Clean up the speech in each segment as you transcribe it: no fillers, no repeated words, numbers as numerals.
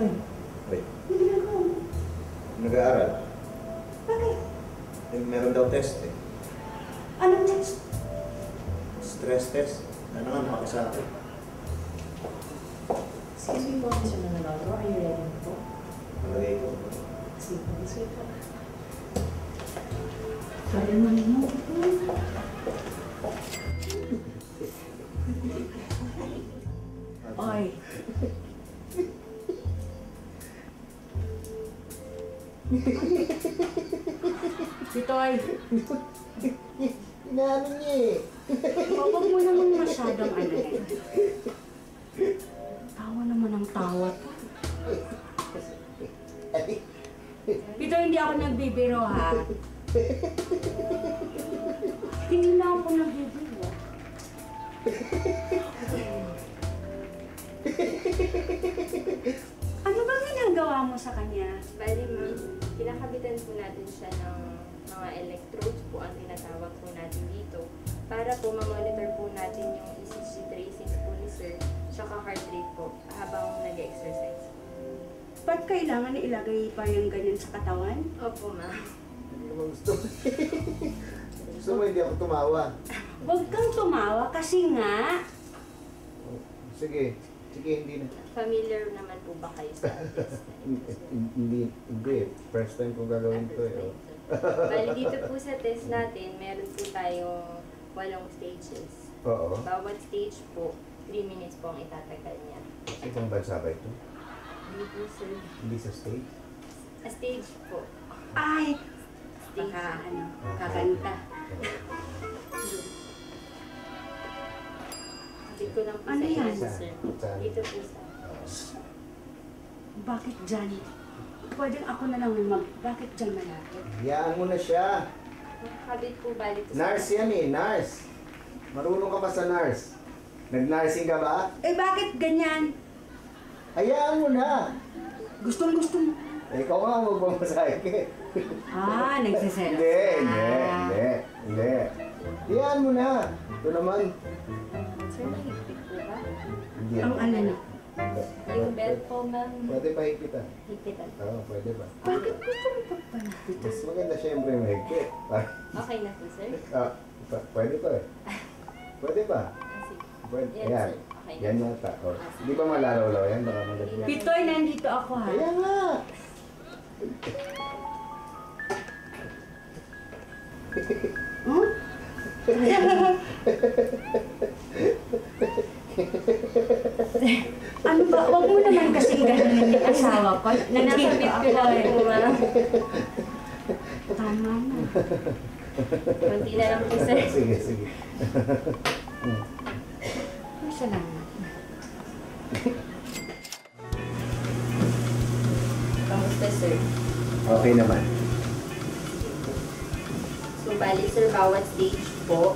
Toy, Wait, ano ginagawa mo? nag-aaral. Bakit? Eh, meron daw test eh. Anong test? Stress test. Ano nga makasabi? Excuse me po, Mr. Manaloto. Are you ready po? Malagay ko. Sige po, sige po. Kaya naman mo. Oy. Titoy. Inaano niya eh. Huwag mo naman masyadong ano eh. Tawa naman ang tawa to. Pito, hindi ako nagbibiro ha. Hindi na ako nagbibiro. Ano ba ginagawa mo sa kanya? Bali ma'am, kinakabitan po natin siya ng mga electrodes po ang tinatawag po natin dito para po ma-monitor po natin yung ECG tracings po ni sir tsaka heart rate po habang nag-exercise. Ba't kailangan na ilagay pa yung ganyan sa katawan? Opo ma'am. Hindi naman gusto. Gusto mo hindi ako tumawa. Huwag kang tumawa kasi nga. Sige. Sige, hindi na. Familiar naman po ba kayo sa test? Hindi. First time ko gagawin to eh. Oh. Bali dito po sa test natin, meron po tayong 8 stages. Oo. Bawat stage po, 3 minutes po ang itatagal niya. Itong bansa ba ito? Hindi po sir. Hindi sa state? A stage po. Ay, Stage. baka ano, kakanta. Dito lang po Ano sa yan? inyo, sir. Saan? Dito po sa... Bakit dyan? Pwedeng ako na lang bakit dyan malapit? Hayaan mo na siya. Nakakabit po bali po Nurse yan eh, nurse. Marunong ka ba sa nurse? Nag-nursing ka ba? Eh bakit ganyan? Hayaan mo na. Gustong gusto mo. Eh, ikaw nga magmamasahe ka eh. Ah, nagsiselos Hindi. Hayaan mo na. Ito naman. Sir, nahigpit po ba? Hindi Ang ano na. Yung belt po, ma'am. Pwede pa higpitan. Higpitan. Oo, pwede ba? Bakit gusto mo pagpalapit? Mas maganda siyempre mahigpit. Okay na po, sir? Pwede pa eh. Pwede ba? Sige. Pwede. Yan, Ayan. sir. Okay na. Yan yata. Oh. Hindi ba malalaw-law yan? Baka malagyan. Pitoy, nandito ako ha. Kaya nga. Hmm? Ano ba? Huwag mo naman kasi gano'n yung asawa ko. Nandito Nakakabit ko ako lang po, ma'am. Tama na. Kunti na lang po, sir. Sige. Salamat. Kamusta, sir? Okay naman. So, bali, sir, bawat stage po,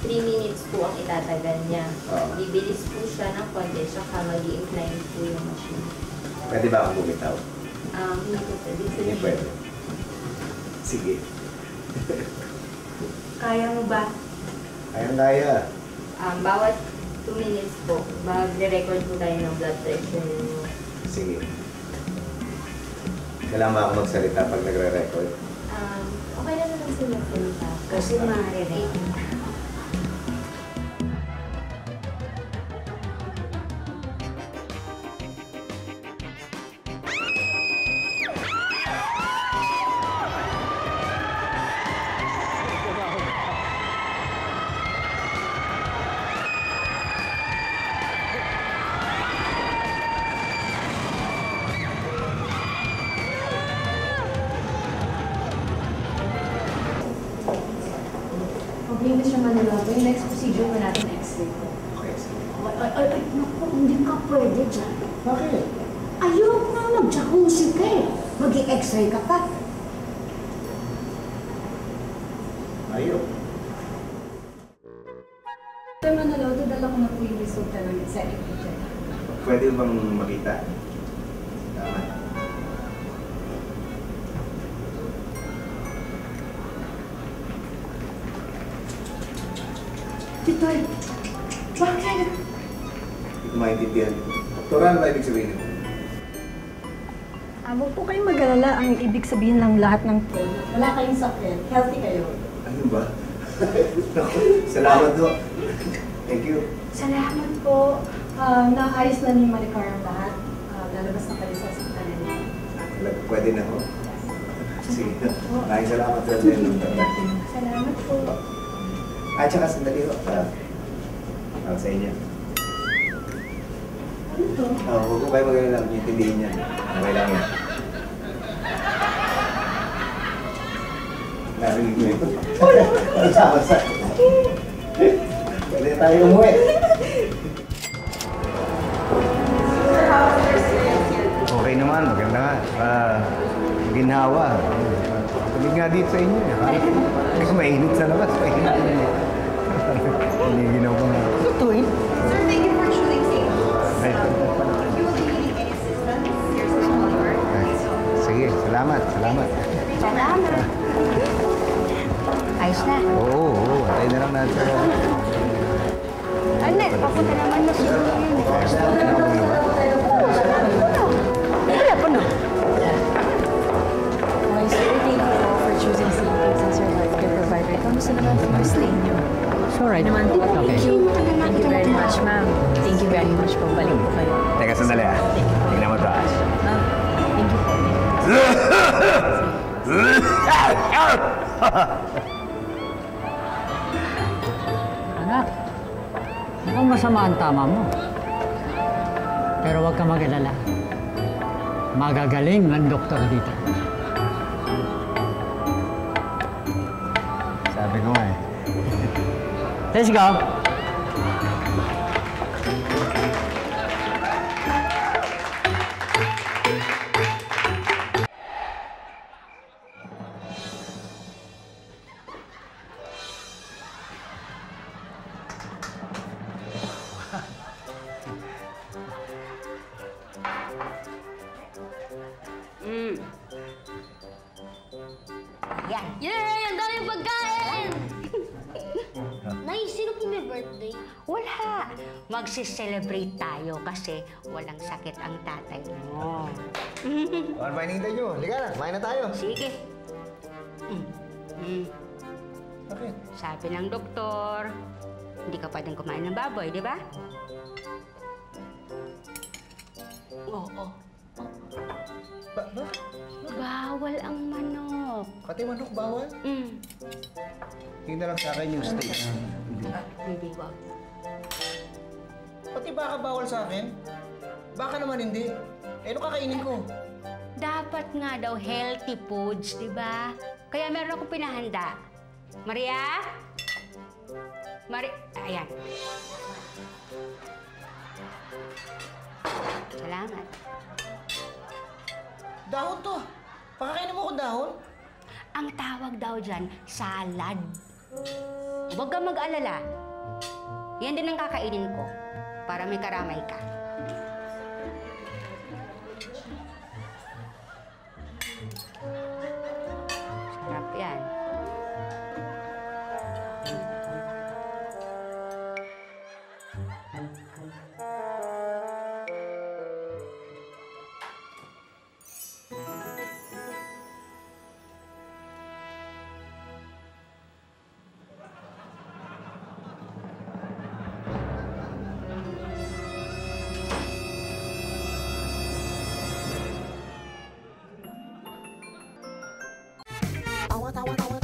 3 minutes po ang itatagal niya. Oo. Bibilis po siya ng konti, tsaka mag-i-incline po yung machine. Pwede ba akong bumitaw? Hindi po pwede. Hindi pwede. Sige. Kaya mo ba? Kayang-kaya. Bawat 2 minutes po, magre-record po tayo ng blood pressure niyo. Sige. Kailangan ba ako magsalita pag nagre-record? Okay na naman sila salita. Kasi maririnig. Okay, Mr. Manaloto, yung next procedure po natin x-ray po. Okay, sige. Ay, naku, hindi ka pwede dyan. Bakit? Ayoko na mag-jacuzzi ka eh. Mag-i-x-ray ka pa. Ayok. Mr. Manaloto, dala ko na po yung resulta ng second check. Pwede bang makita? Tama. Titoy, bakit? Hindi ko maintindihan. Doktoran ba ibig sabihin nito? Huwag po kayong mag-alala. Ang ibig sabihin lang lahat ng to. Wala kayong sakit. Healthy kayo. Ano ba? Salamat po. Thank you. Salamat po. Naayos na ni Maricar ang lahat. Lalabas na kayo sa hospital niya. Pwede na ho? Sige. Maraming salamat po sa inyo. Salamat po. At saka sandali ho. Para sa inyo. Ano to? Huwag ko kayo mag-alala. Intindihin niya. Okay lang yan. Narinig mo yun. Basta. Pwede tayo umuwi. Okay naman, maganda nga. Ginhawa. Tulig nga dito sa inyo. Kasi mainit sa labas. Hindi ginawa ko nga. Tuwin? Sir, thank you for choosing safe. You will be needing any assistance. Here's the number. Sige, salamat. Salamat. Ayos na. Oo. Tayo na lang natin. Ano, papunta naman na siguro yun. Wala pa no? Okay, sir, thank you po for choosing Savings as your healthcare provider. Kamusta naman po yung stay niyo? It's alright. Naman po, Okay. Thank you very much, ma'am. Thank you very much po. Balik po kayo. Teka, sandali ah. Tingnan mo ito ah. Ma'am, thank you po. Anak, mukhang masama ang tama mo. Pero huwag ka mag-alala. Magagaling ang doktor dito. Sabi ko nga eh. Let's go! Yan! Yay! Ang daming pagkain! Nay, sino po may birthday? Wala. Magsi-celebrate tayo kasi walang sakit ang tatay mo. Ano ba hinihintay nyo? Liga na, kumain na tayo. Sige. Bakit? Sabi ng doktor, hindi ka pwedeng kumain ng baboy, di ba? Oo. Bakit? Bawal ang manok. Pati manok bawal? Tingnan lang sa akin yung steak. Hindi ba? Pati baka bawal sa akin? Baka naman hindi. Eh, ano kakainin ko? Dapat nga daw healthy foods, di ba? Kaya meron akong pinahanda. Maria? Ayan. Salamat. Dahon to. Pakakainin mo akong dahon? Ang tawag daw dyan, salad. Huwag kang mag-alala. Yan din ang kakainin ko para may karamay ka. Sarap yan. Awat, awat, awat.